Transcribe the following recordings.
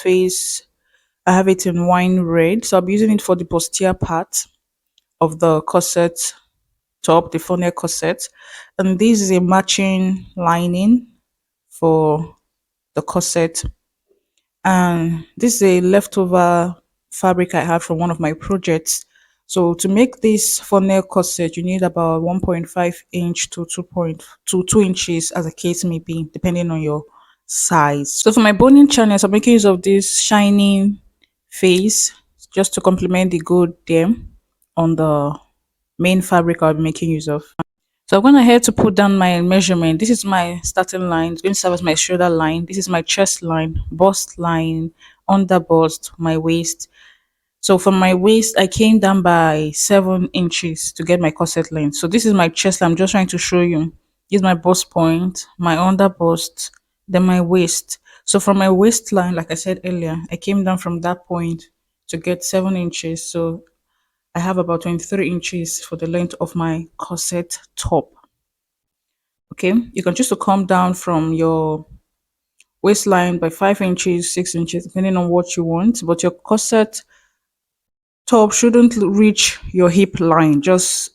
face, I have it in wine red. So I'll be using it for the bustier part of the corset top, the funnel corset. And this is a matching lining for the corset. And this is a leftover fabric I had from one of my projects. So to make this funnel corset, you need about 1.5 inch to 2 inches, as the case may be, depending on your size. So for my boning channels, I'm making use of this shining face just to complement the gold there on the main fabric I'll be making use of. So I'm going ahead to put down my measurement. This is my starting line. It's going to serve as my shoulder line. This is my chest line, bust line, under bust, my waist. So from my waist, I came down by 7 inches to get my corset length. So this is my chest line. I'm just trying to show you. This is my bust point, my under bust, then my waist. So from my waistline, like I said earlier, I came down from that point to get 7 inches. So I have about 23 inches for the length of my corset top. Okay, you can choose to come down from your waistline by 5 inches, 6 inches, depending on what you want, but your corset top shouldn't reach your hip line, just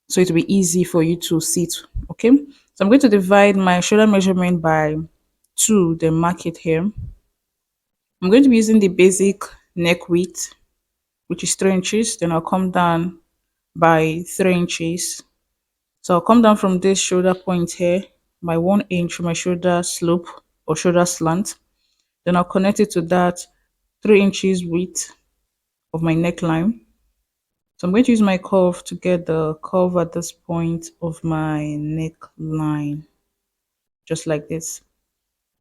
so it will be easy for you to sit. Okay, so I'm going to divide my shoulder measurement by 2, then mark it here. I'm going to be using the basic neck width, which is 3 inches, then I'll come down by 3 inches. So I'll come down from this shoulder point here by 1 inch from my shoulder slope or shoulder slant. Then I'll connect it to that 3 inches width of my neckline. So I'm going to use my curve to get the curve at this point of my neckline, just like this.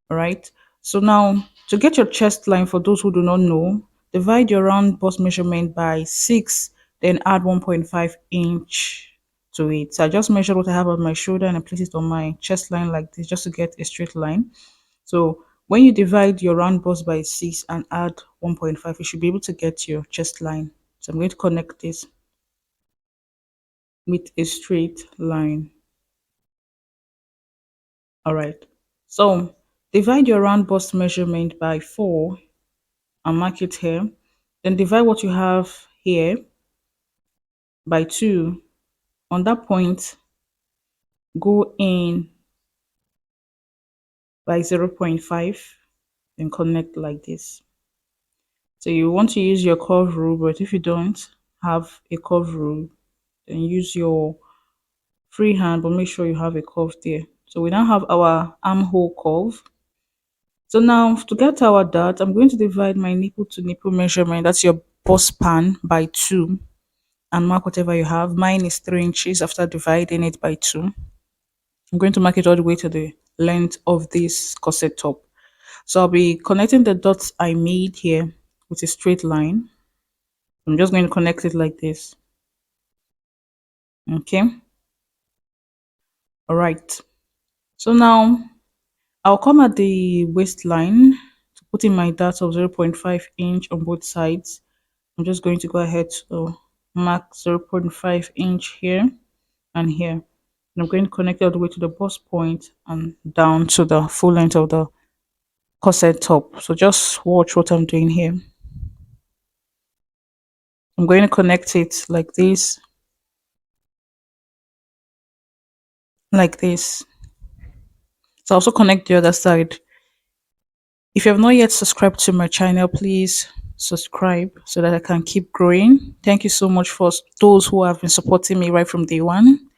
All right. So now to get your chest line, for those who do not know, divide your round bust measurement by 6, then add 1.5 inch to it. So I just measured what I have on my shoulder and I place it on my chest line like this just to get a straight line. So when you divide your round bust by 6 and add 1.5, you should be able to get your chest line. So I'm going to connect this with a straight line. All right. So divide your round bust measurement by 4 and mark it here. Then divide what you have here by 2. On that point, go in by 0.5 and connect like this. So you want to use your curve rule, but if you don't have a curve rule, then use your free hand, but make sure you have a curve there. So we now have our armhole curve. So now to get our dart, I'm going to divide my nipple to nipple measurement. That's your bust span by 2 and mark whatever you have. Mine is 3 inches after dividing it by 2. I'm going to mark it all the way to the length of this corset top. So I'll be connecting the dots I made here with a straight line. I'm just going to connect it like this. Okay. All right. So now I'll come at the waistline to put in my dart of 0.5 inch on both sides. I'm just going to go ahead to mark 0.5 inch here and here. And I'm going to connect it all the way to the bust point and down to the full length of the corset top. So just watch what I'm doing here. I'm going to connect it like this, like this. So also connect the other side. If you have not yet subscribed to my channel, please subscribe so that I can keep growing. Thank you so much for those who have been supporting me right from day one.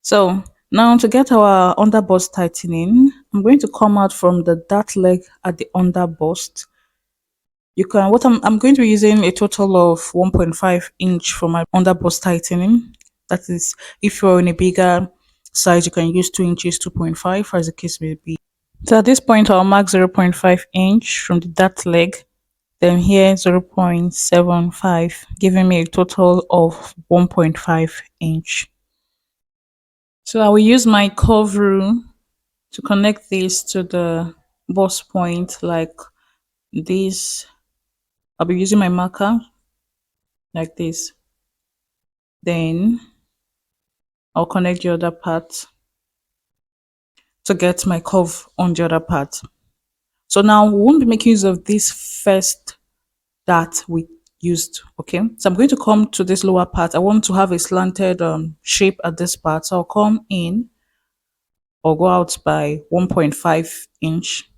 So now to get our under bust tightening, I'm going to come out from the dart leg at the under bust. You can I'm going to be using a total of 1.5 inch for my under bust tightening. That is, if you're in a bigger size, you can use 2 inches, 2.5, as the case may be. So at this point, I'll mark 0.5 inch from the dart leg, then here 0.75, giving me a total of 1.5 inch. So I will use my curve rule to connect this to the bust point like this. I'll be using my marker like this. Then I'll connect the other part to get my curve on the other part. So now we won't be making use of this first that we used. Okay, so I'm going to come to this lower part. I want to have a slanted shape at this part, so I'll come in or go out by 1.5 inch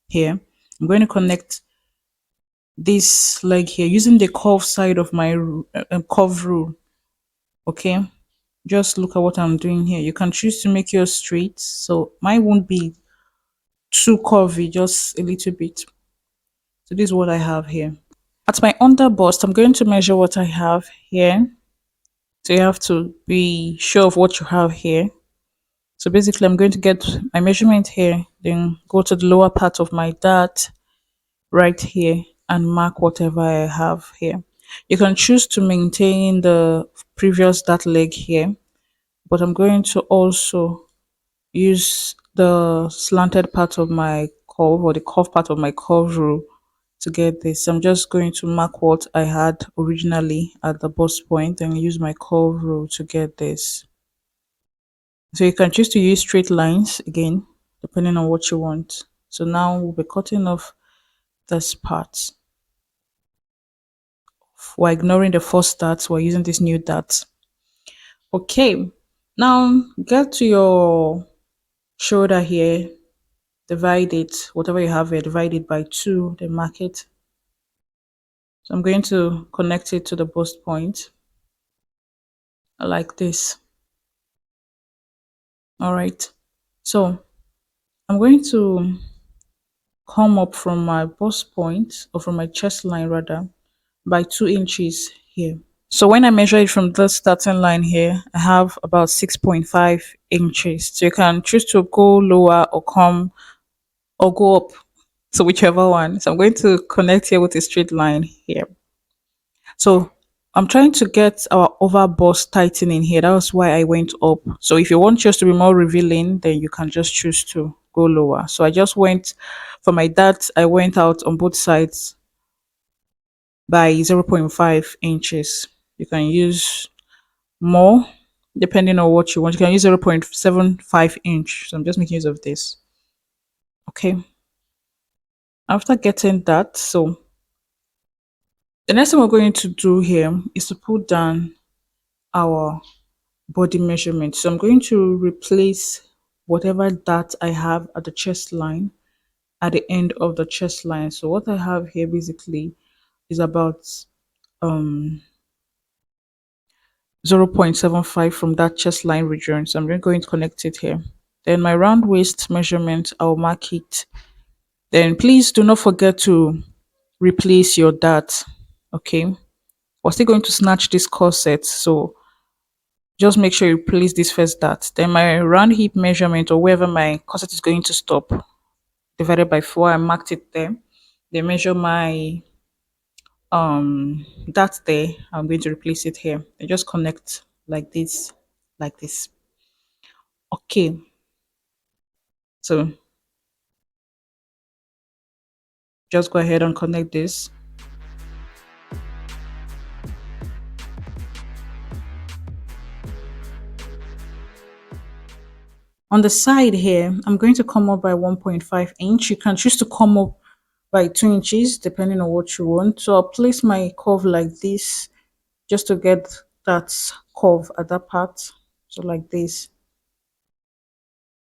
here. I'm going to connect this leg here using the curve side of my curve rule. Okay, just look at what I'm doing here. You can choose to make yours straight, so mine won't be too curvy, just a little bit. So this is what I have here. At my under bust, I'm going to measure what I have here. So you have to be sure of what you have here. So basically, I'm going to get my measurement here, then go to the lower part of my dart right here and mark whatever I have here. You can choose to maintain the previous dart leg here, but I'm going to also use the slanted part of my curve or the curve part of my curve rule to get this. I'm just going to mark what I had originally at the bust point and use my curve rule to get this. So you can choose to use straight lines again, depending on what you want. So now we'll be cutting off this part. We're ignoring the first dart, we're using this new dart. Okay, now get to your shoulder here, divide it, whatever you have here, divide it by 2, then mark it. So I'm going to connect it to the bust point like this. All right, so I'm going to come up from my bust point, or from my chest line rather, by 2 inches here. So when I measure it from this starting line here, I have about 6.5 inches. So you can choose to go lower or come or go up. So whichever one. So I'm going to connect here with a straight line here. So I'm trying to get our over bust tightening here. That was why I went up. So if you want yours to be more revealing, then you can just choose to go lower. So I just went for my dart, I went out on both sides by 0.5 inches. You can use more depending on what you want. You can use 0.75 inch. So I'm just making use of this. Okay. After getting that, so the next thing we're going to do here is to put down our body measurement. So I'm going to replace whatever that I have at the chest line at the end of the chest line. So what I have here basically is about um 0.75 from that chest line region. So I'm just going to connect it here. Then my round waist measurement, I'll mark it. Then please do not forget to replace your dart. Okay. We're still going to snatch this corset. So just make sure you place this first dart. Then my round hip measurement, or wherever my corset is going to stop, divided by 4. I marked it there. Then measure my dart there. I'm going to replace it here. And just connect like this, like this. Okay. So just go ahead and connect this. On the side here, I'm going to come up by 1.5 inch. You can choose to come up by 2 inches depending on what you want. So I'll place my curve like this just to get that curve at that part. So like this.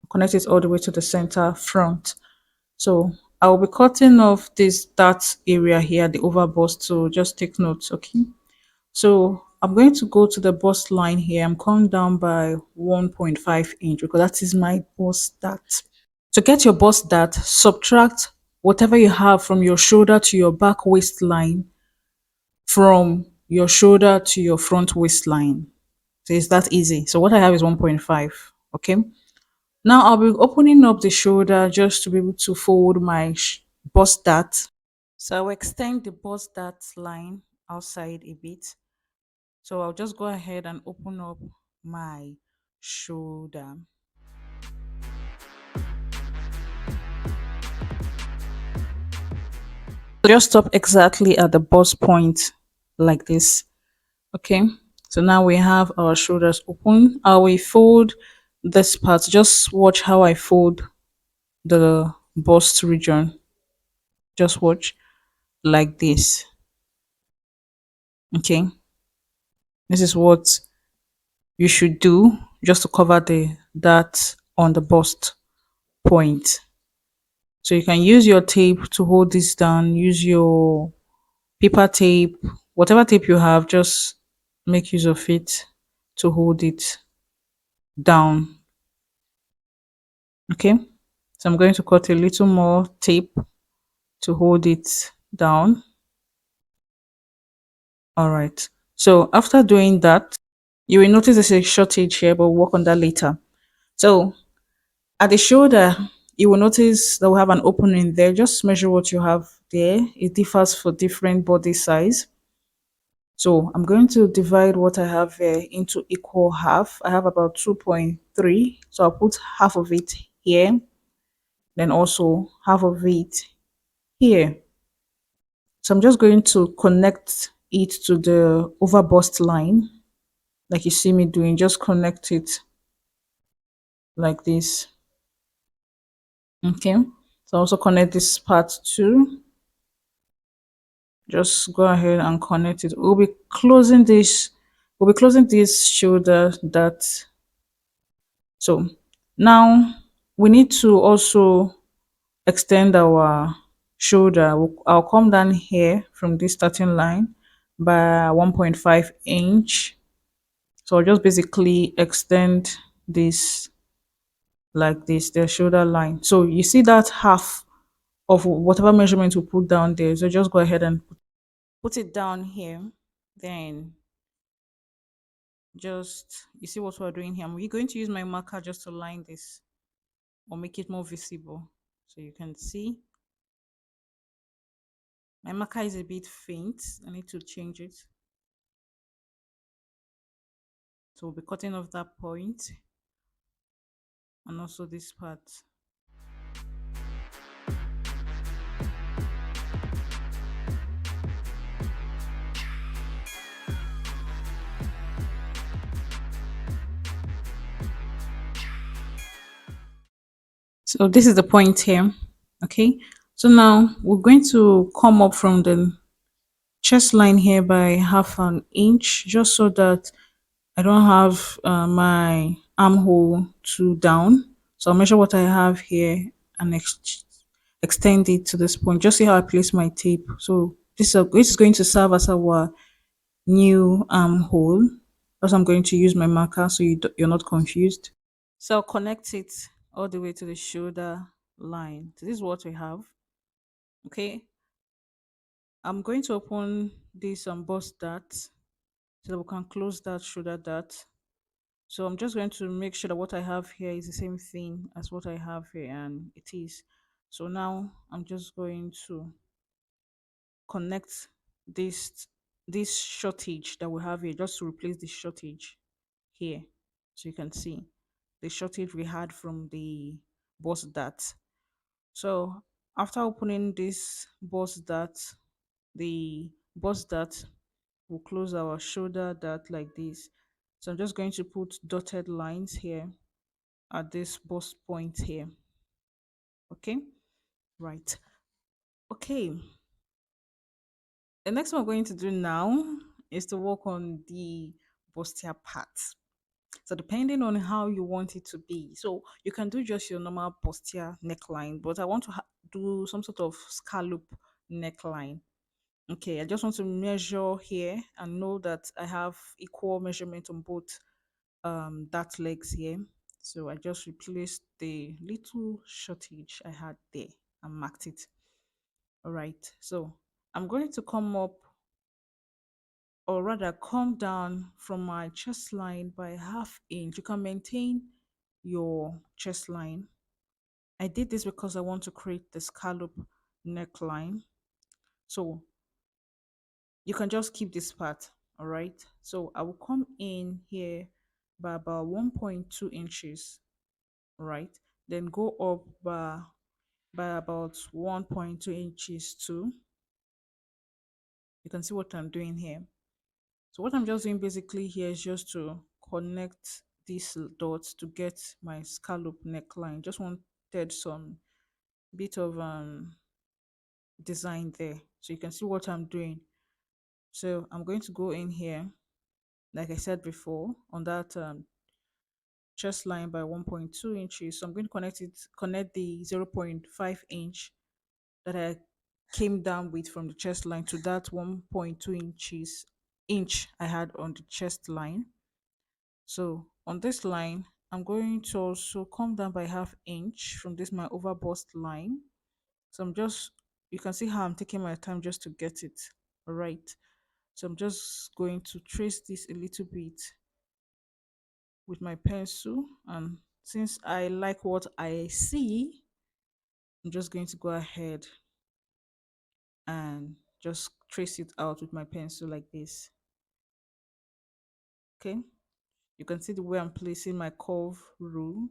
Connect it all the way to the center front. So I will be cutting off this dart area here, the over bust. So just take notes, okay? So I'm going to go to the bust line here. I'm coming down by 1.5 inch because that is my bust dart. To get your bust dart, subtract whatever you have from your shoulder to your back waistline from your shoulder to your front waistline. So it's that easy. So what I have is 1.5. Okay. Now I'll be opening up the shoulder just to be able to fold my bust dart. So I'll extend the bust dart line outside a bit. So I'll just go ahead and open up my shoulder. So just stop exactly at the bust point like this. Okay. So now we have our shoulders open. I will fold this part. Just watch how I fold the bust region. Just watch like this. Okay. This is what you should do just to cover the that on the bust point. So you can use your tape to hold this down, use your paper tape, whatever tape you have, just make use of it to hold it down. Okay. So I'm going to cut a little more tape to hold it down. All right. So after doing that, you will notice there's a shortage here, but we'll work on that later. So at the shoulder, you will notice that we have an opening there. Just measure what you have there. It differs for different body size. So I'm going to divide what I have here into equal half. I have about 2.3. So I'll put half of it here, then also half of it here. So I'm just going to connect it to the overbust line, like you see me doing. Just connect it like this. Okay. So also connect this part too. Just go ahead and connect it. We'll be closing this shoulder that. So now we need to also extend our shoulder. I'll come down here from this starting line by 1.5 inch. So I'll just basically extend this like this, the shoulder line. So you see that half of whatever measurement we put down there. So just go ahead and put it down here. Then just, you see what we're doing here. I'm going to use my marker just to line this or make it more visible. So you can see my marker is a bit faint. I need to change it. So we'll be cutting off that point and also this part. So this is the point here. Okay. So now we're going to come up from the chest line here by half an inch, just so that I don't have my armhole too down. So I'll measure what I have here and extend it to this point. Just see how I place my tape. So this is going to serve as our new armhole. That's I'm going to use my marker so you're not confused. So I'll connect it all the way to the shoulder line. So this is what we have. Okay. I'm going to open this and bust that so that we can close that shoulder dart. So I'm just going to make sure that what I have here is the same thing as what I have here, and it is. So now I'm just going to connect this this shortage that we have here just to replace the shortage here. So you can see the shortage we had from the bust dart. So after opening this bust dart, the bust dart will close our shoulder dart like this. So I'm just going to put dotted lines here at this bust point here. Okay, right. Okay, the next one we're going to do now is to work on the bustier part. So depending on how you want it to be, so you can do just your normal bustier neckline, but I want to do some sort of scallop neckline. Okay, I just want to measure here and know that I have equal measurement on both that legs here. So I just replaced the little shortage I had there and marked it. All right, so I'm going to come up, or rather come down from my chest line by half inch. You can maintain your chest line. I did this because I want to create the scallop neckline. So you can just keep this part. All right, so I will come in here by about 1.2 inches, right? Then go up by about 1.2 inches too. You can see what I'm doing here. So what I'm just doing basically here is just to connect these dots to get my scallop neckline. Just wanted some bit of design there. So you can see what I'm doing. So I'm going to go in here, like I said before, on that chest line by 1.2 inches. So I'm going to connect the zero point 0.5 inch that I came down with from the chest line to that 1.2 inch I had on the chest line. So on this line, I'm going to also come down by half inch from this my over bust line. So I'm just, you can see how I'm taking my time just to get it. All right. So I'm just going to trace this a little bit with my pencil. And since I like what I see, I'm just going to go ahead and just trace it out with my pencil like this. Okay. You can see the way I'm placing my curve rule.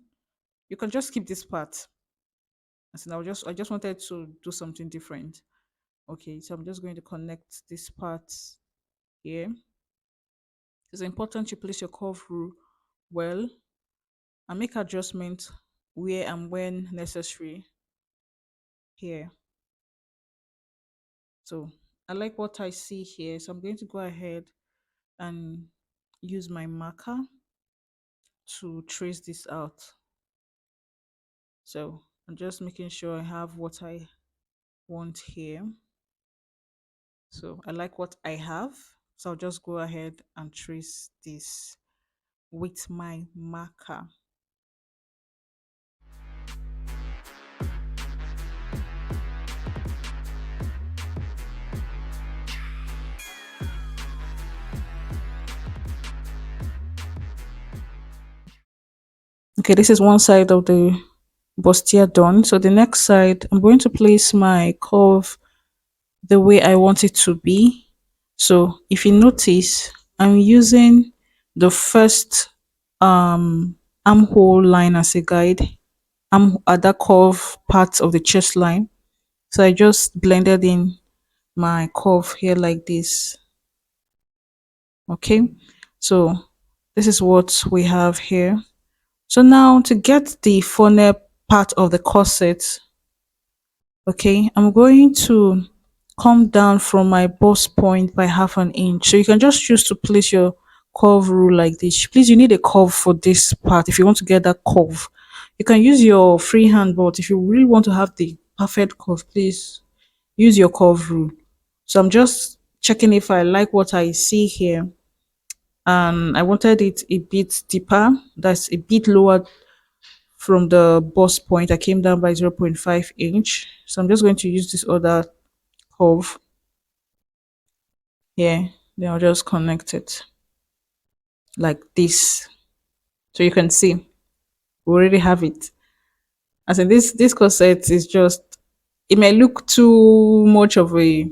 You can just keep this part. And so I just wanted to do something different. Okay, so I'm just going to connect this part here. It's important you place your curve rule well and make adjustments where and when necessary here. So I like what I see here. So I'm going to go ahead and use my marker to trace this out. So I'm just making sure I have what I want here. So I like what I have. So I'll just go ahead and trace this with my marker. Okay, this is one side of the bustier done. So the next side, I'm going to place my curve the way I want it to be. So if you notice, I'm using the first armhole line as a guide. I'm at that curve part of the chest line. So I just blended in my curve here like this. Okay, so this is what we have here. So now to get the funnel part of the corset, okay, I'm going to come down from my bust point by half an inch. So you can just choose to place your curve rule like this. Please, you need a curve for this part if you want to get that curve. You can use your free hand, but if you really want to have the perfect curve, please use your curve rule. So I'm just checking if I like what I see here. And I wanted it a bit deeper, that's a bit lower from the bust point. I came down by zero point 0.5 inch. So I'm just going to use this other curve here. Then I'll just connect it like this. So you can see we already have it. As in this corset is just, it may look too much of a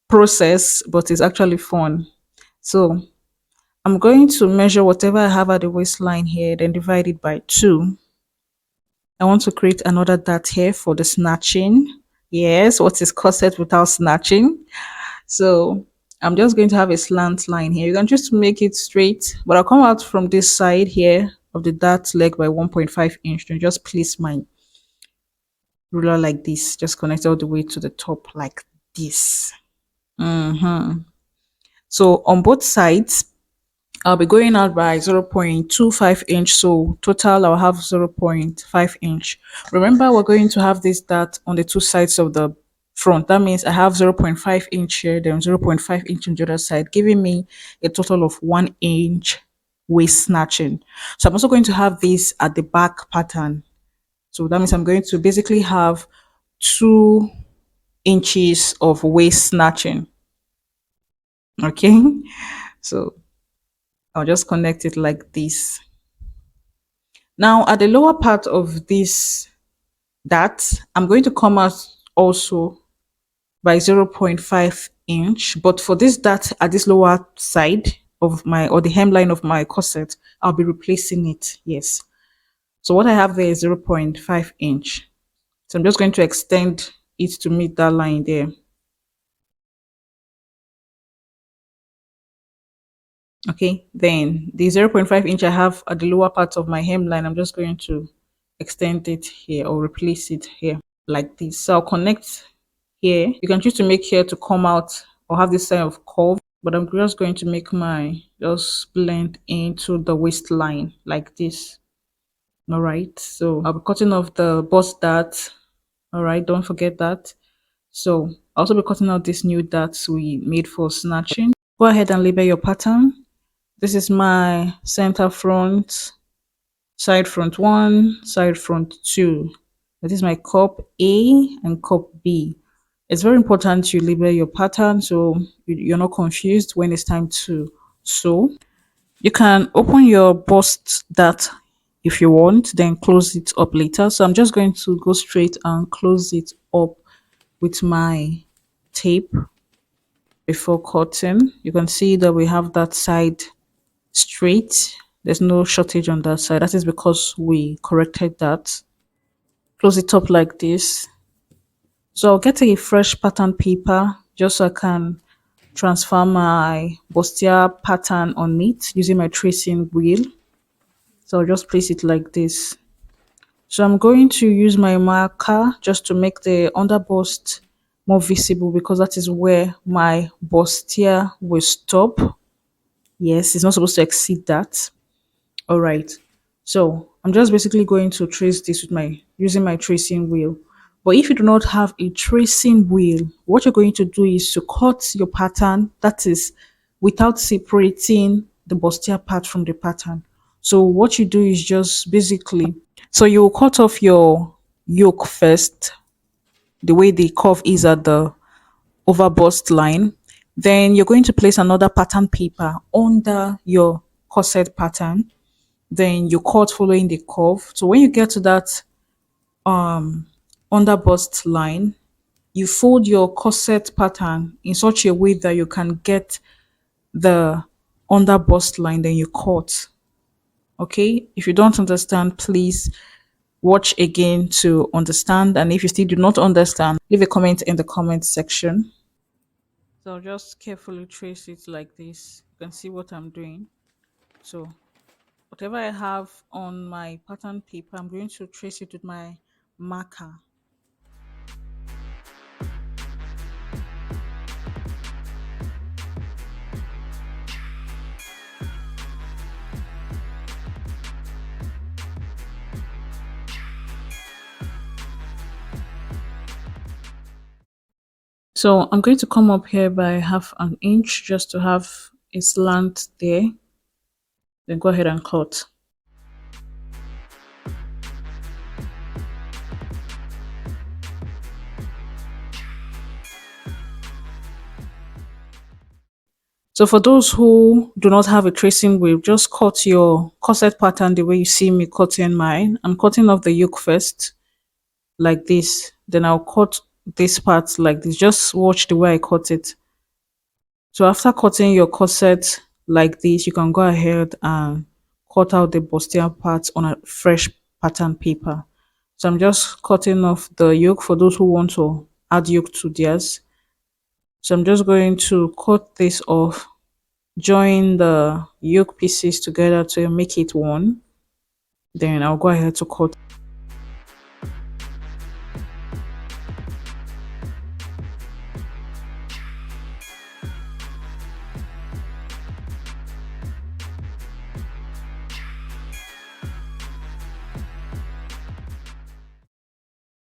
process, but it's actually fun. So I'm going to measure whatever I have at the waistline here, then divide it by 2. I want to create another dart here for the snatching. Yes, what is corset without snatching? So I'm just going to have a slant line here. You can just make it straight, but I'll come out from this side here of the dart leg by 1.5 inch and just place my ruler like this. Just connect all the way to the top like this. So on both sides, I'll be going out by 0.25 inch. So total, I'll have 0.5 inch. Remember, we're going to have this dart on the two sides of the front. That means I have 0.5 inch here, then 0.5 inch on the other side, giving me a total of 1 inch waist snatching. So I'm also going to have this at the back pattern. So that means I'm going to basically have 2 inches of waist snatching. Okay. So I'll just connect it like this. Now at the lower part of this dart, I'm going to come out also by 0.5 inch. But for this dart at this lower side of my, or the hemline of my corset, I'll be replacing it. Yes. So what I have there is 0.5 inch. So I'm just going to extend it to meet that line there. Okay, then the 0.5 inch I have at the lower part of my hemline, I'm just going to extend it here or replace it here like this. So I'll connect here. You can choose to make hair to come out or have this kind of curve, but I'm just going to make my just blend into the waistline like this. All right, so I'll be cutting off the bust dart. All right, don't forget that. So I'll also be cutting out this new darts we made for snatching. Go ahead and label your pattern. This is my center front, side front one, side front two. That is my cup A and cup B. It's very important you label your pattern so you're not confused when it's time to sew. You can open your bust dart if you want, then close it up later. So I'm just going to go straight and close it up with my tape before cutting. You can see that we have that side straight. There's no shortage on that side. That is because we corrected that. Close it up like this. So I'll get a fresh pattern paper just so I can transfer my bustier pattern on it using my tracing wheel. So I'll just place it like this. So I'm going to use my marker just to make the underbust more visible because that is where my bustier will stop. Yes, it's not supposed to exceed that. All right. So I'm just basically going to trace this with my using my tracing wheel. But if you do not have a tracing wheel, what you're going to do is to cut your pattern, that is without separating the bustier part from the pattern. So what you do is just basically, so you will cut off your yoke first, the way the curve is at the over bust line. Then you're going to place another pattern paper under your corset pattern, then you cut following the curve. So when you get to that under bust line, you fold your corset pattern in such a way that you can get the under bust line, then you cut. Okay, if you don't understand, please watch again to understand, and if you still do not understand, leave a comment in the comment section. So I'll just carefully trace it like this. You can see what I'm doing. So whatever I have on my pattern paper, I'm going to trace it with my marker. So I'm going to come up here by half an inch just to have a slant there. Then go ahead and cut. So for those who do not have a tracing wheel, just cut your corset pattern the way you see me cutting mine. I'm cutting off the yoke first, like this. Then I'll cut this part like this. Just watch the way I cut it. So after cutting your corset like this, you can go ahead and cut out the bustier part on a fresh pattern paper. So I'm just cutting off the yoke for those who want to add yoke to theirs. So I'm just going to cut this off, join the yoke pieces together to make it one. Then I'll go ahead to cut.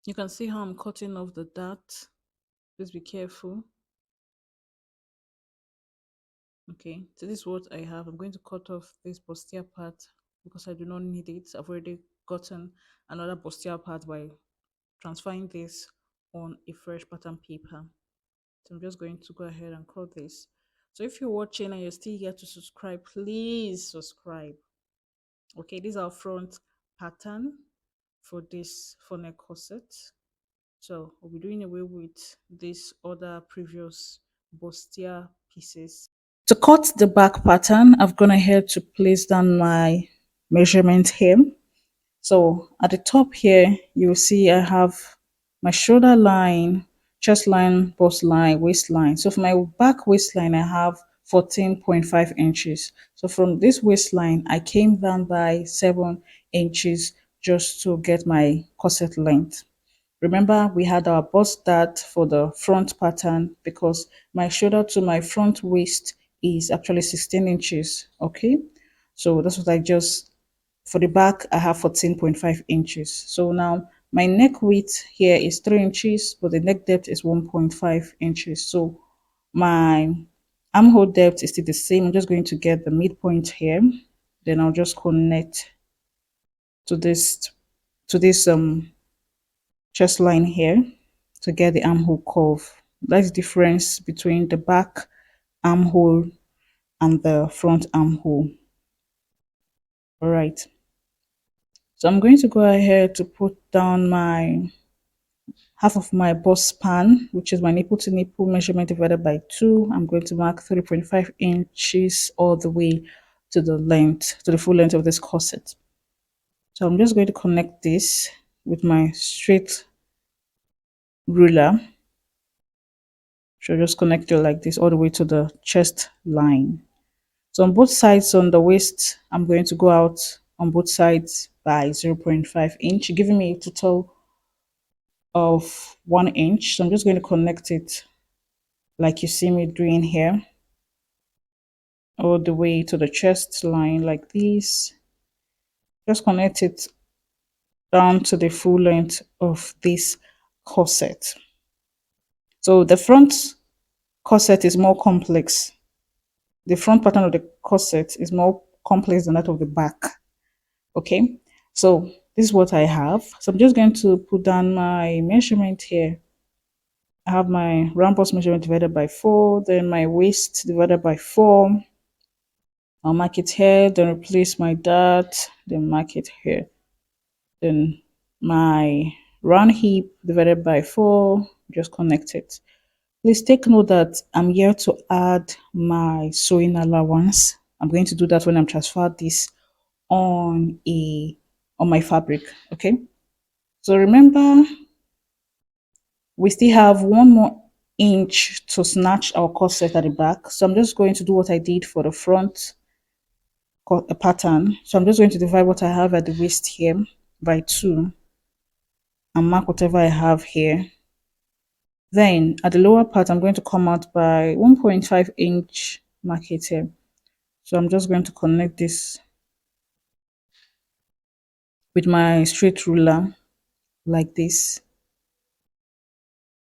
You can see how I'm cutting off the dart. Please be careful. Okay, so this is what I have. I'm going to cut off this bustier part because I do not need it. I've already gotten another bustier part by transferring this on a fresh pattern paper. So I'm just going to go ahead and cut this. So if you're watching and you're still here to subscribe, please subscribe. Okay, this is our front pattern for this funnel corset. So we'll be doing away with this other previous bustier pieces. To cut the back pattern, I've gone ahead to place down my measurement hem. So at the top here, you will see I have my shoulder line, chest line, bust line, waistline. So for my back waistline, I have 14.5 inches. So from this waistline, I came down by 7 inches just to get my corset length. Remember, we had our bust dart for the front pattern because my shoulder to my front waist is actually 16 inches. Okay, so that's what I just, for the back, I have 14.5 inches. So now my neck width here is 3 inches, but the neck depth is 1.5 inches. So my armhole depth is still the same. I'm just going to get the midpoint here. Then I'll just connect to this chest line here to get the armhole curve. That's the difference between the back armhole and the front armhole. All right. So I'm going to go ahead to put down my half of my bust span, which is my nipple to nipple measurement divided by 2. I'm going to mark 3.5 inches all the way to the length, to the full length of this corset. So I'm just going to connect this with my straight ruler. So just connect it like this all the way to the chest line. So on both sides on the waist, I'm going to go out on both sides by 0.5 inch, giving me a total of 1 inch. So I'm just going to connect it like you see me doing here, all the way to the chest line like this. Just connect it down to the full length of this corset. So the front corset is more complex. The front pattern of the corset is more complex than that of the back. Okay, so this is what I have. So I'm just going to put down my measurement here. I have my round bust measurement divided by 4, then my waist divided by 4. I'll mark it here, then replace my dart, then mark it here. Then my round hip divided by 4, just connect it. Please take note that I'm here to add my sewing allowance. I'm going to do that when I'm transfer this on my fabric. Okay, so remember we still have 1 more inch to snatch our corset at the back. So I'm just going to do what I did for the front pattern. So I'm just going to divide what I have at the waist here by 2 and mark whatever I have here. Then at the lower part, I'm going to come out by 1.5 inch, mark it here. So I'm just going to connect this with my straight ruler like this.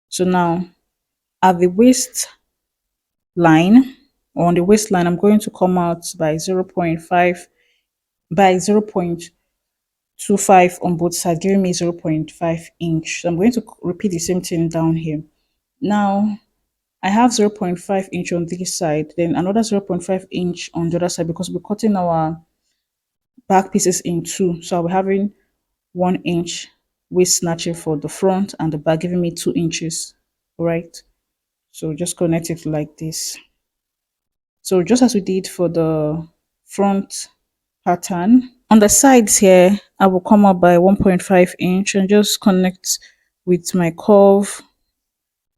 So now at the waist line, or on the waistline, I'm going to come out by 0.5 by 0.25 on both sides, giving me 0.5 inch. So I'm going to repeat the same thing down here. Now I have 0.5 inch on this side, then another 0.5 inch on the other side because we're cutting our back pieces in two. So I'll be having 1 inch waist snatching for the front and the back, giving me 2 inches. All right. So just connect it like this. So just as we did for the front pattern, on the sides here, I will come up by 1.5 inch and just connect with my curve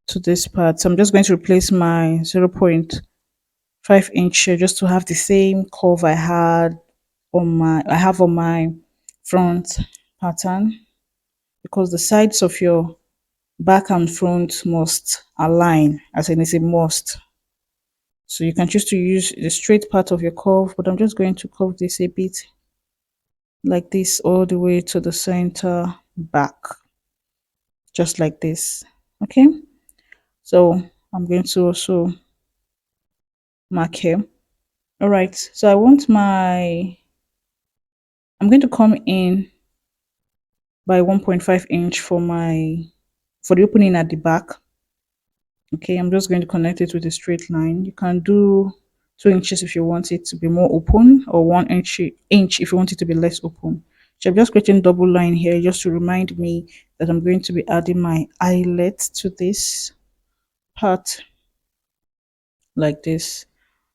to this part. So I'm just going to replace my 0.5 inch here just to have the same curve I have on my front pattern, because the sides of your back and front must align, as in it's a must. So you can choose to use the straight part of your curve, but I'm just going to curve this a bit like this all the way to the center back, just like this. Okay, so I'm going to also mark here. All right, so I'm going to come in by 1.5 inch for the opening at the back. Okay, I'm just going to connect it with a straight line. You can do 2 inches if you want it to be more open, or 1 inch if you want it to be less open. So I'm just creating double line here just to remind me that I'm going to be adding my eyelet to this part like this.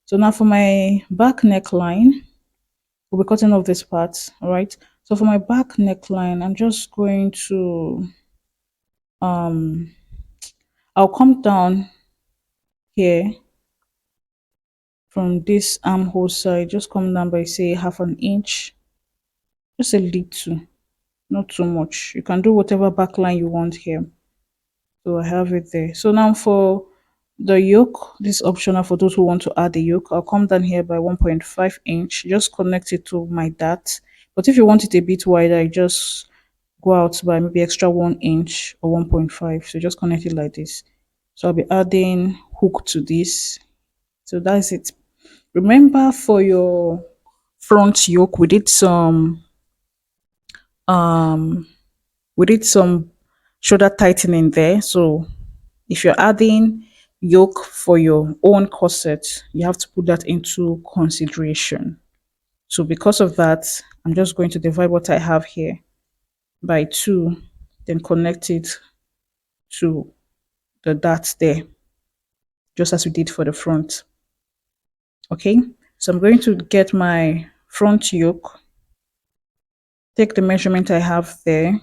So now for my back neckline, we'll be cutting off this part. All right, so for my back neckline, I'm just going to I'll come down here from this armhole side, just come down by say half an inch, just a little. not too much. You can do whatever backline you want here. So I have it there. So now for the yoke, this is optional for those who want to add the yoke. I'll come down here by 1.5 inch, just connect it to my dart. But if you want it a bit wider, I just go out by maybe extra 1 inch or 1.5. So just connect it like this. So I'll be adding hook to this. So that's it. Remember for your front yoke, we did some shoulder tightening there. So if you're adding yoke for your own corset, you have to put that into consideration. So because of that, I'm just going to divide what I have here by 2, then connect it to the dart there, just as we did for the front. Okay, so I'm going to get my front yoke, take the measurement I have there,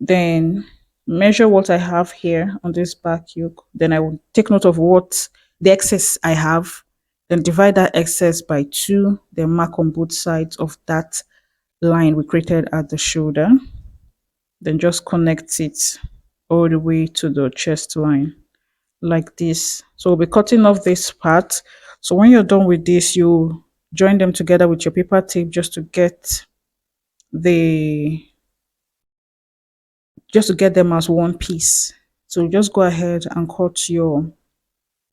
then measure what I have here on this back yoke. Then I will take note of what the excess I have, then divide that excess by 2, then mark on both sides of that line we created at the shoulder. Then just connect it all the way to the chest line like this. So we'll be cutting off this part. So when you're done with this, you join them together with your paper tape the just to get them as one piece. So just go ahead and cut your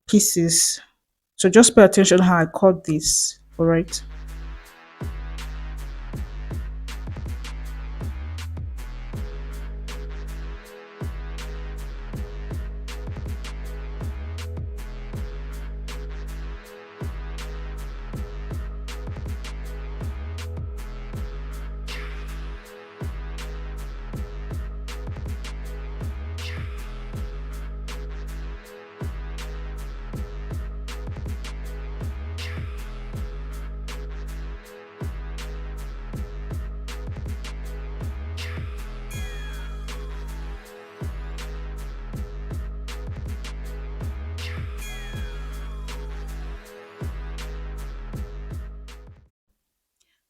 pieces. So just pay attention how I cut this. All right.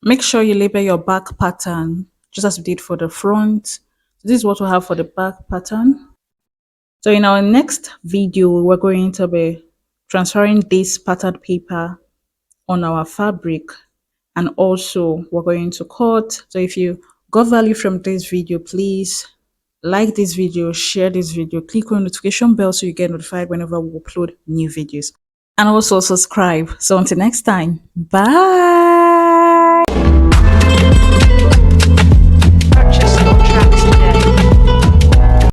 Make sure you label your back pattern just as we did for the front. So this is what we have for the back pattern. So in our next video, we're going to be transferring this pattern paper on our fabric, and also we're going to cut. So if you got value from this video, please like this video, share this video, click on the notification bell so you get notified whenever we upload new videos, and also subscribe. So until next time, bye.